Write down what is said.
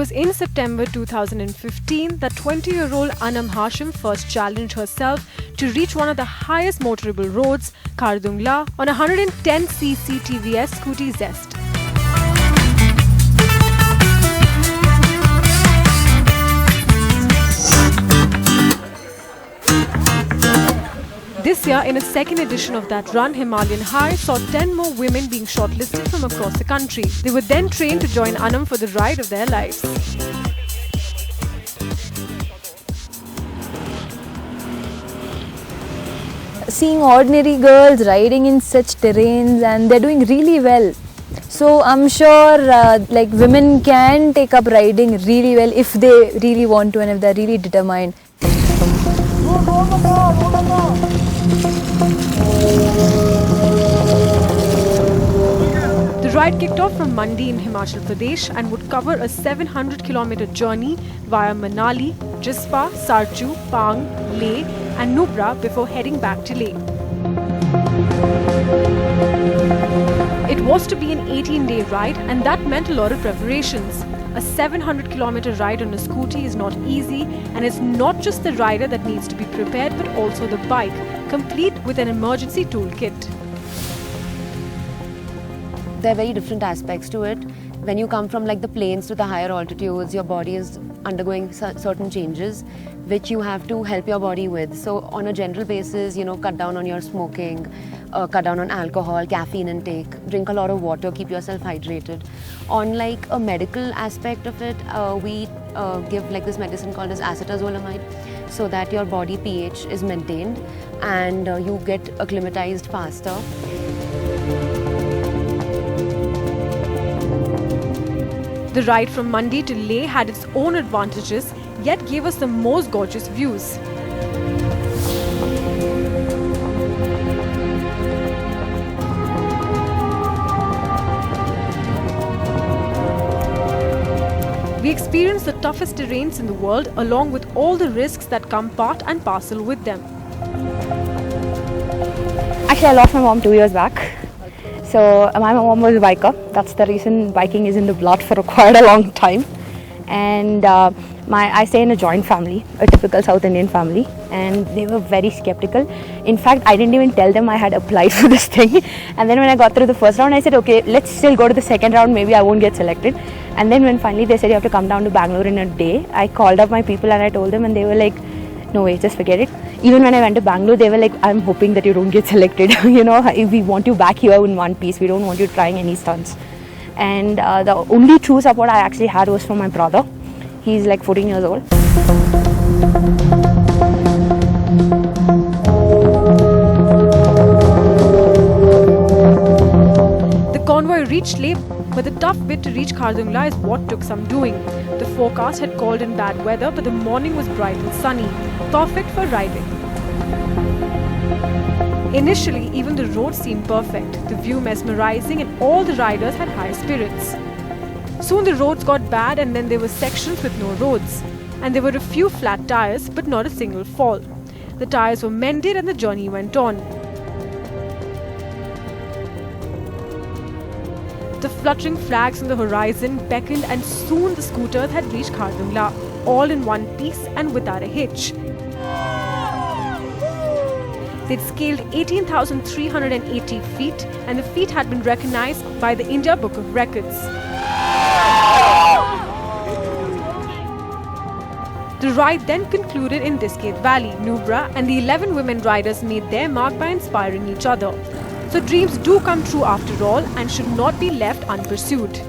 was in September 2015 that 20-year-old ANAM HASHIM first challenged herself to reach one of the highest motorable roads, Khardungla, on a 110cc TVS Scooty Zest. This year, in a second edition of that run, Himalayan High saw 10 more women being shortlisted from across the country. They were then trained to join ANAM for the ride of their lives. Seeing ordinary girls riding in such terrains, and they're doing really well. So I'm sure women can take up riding really well if they really want to and if they're really determined. The ride kicked off from Mandi in Himachal Pradesh and would cover a 700-kilometer journey via Manali, Jispa, Sarchu, Pang, Leh and Nubra before heading back to Leh. It was to be an 18-day ride, and that meant a lot of preparations. A 700-kilometer ride on a scooty is not easy, and it's not just the rider that needs to be prepared but also the bike, complete with an emergency toolkit. There are very different aspects to it. When you come from the plains to the higher altitudes, your body is undergoing certain changes which you have to help your body with. So on a general basis, cut down on your smoking, cut down on alcohol, caffeine intake, drink a lot of water, keep yourself hydrated. On a medical aspect of it, we give this medicine called as acetazolamide so that your body pH is maintained and you get acclimatized faster. The ride from Mandi to Leh had its own advantages, yet gave us the most gorgeous views. We experienced the toughest terrains in the world, along with all the risks that come part and parcel with them. Actually, I lost my mom 2 years back. So my mom was a biker. That's the reason biking is in the blood for quite a long time. And I stay in a joint family, a typical South Indian family, and they were very skeptical. In fact, I didn't even tell them I had applied for this thing. And then when I got through the first round, I said, okay, let's still go to the second round, maybe I won't get selected. And then when finally they said you have to come down to Bangalore in a day, I called up my people and I told them, and they were like, no way, just forget it. Even when I went to Bangalore, they were like, I'm hoping that you don't get selected. We want you back here in one piece. We don't want you trying any stunts. And the only true support I actually had was from my brother. He's 14 years old. The convoy reached Leh, but the tough bit to reach Khardungla is what took some doing. The forecast had called in bad weather, but the morning was bright and sunny, perfect for riding. Initially, even the road seemed perfect, the view mesmerizing, and all the riders had high spirits. Soon the roads got bad, and then there were sections with no roads. And there were a few flat tires, but not a single fall. The tires were mended and the journey went on. The fluttering flags on the horizon beckoned, and soon the scooters had reached Khardungla, all in one piece and without a hitch. They'd scaled 18,380 feet, and the feat had been recognized by the India Book of Records. The ride then concluded in Disketh Valley, Nubra, and the 11 women riders made their mark by inspiring each other. So dreams do come true after all and should not be left unpursued.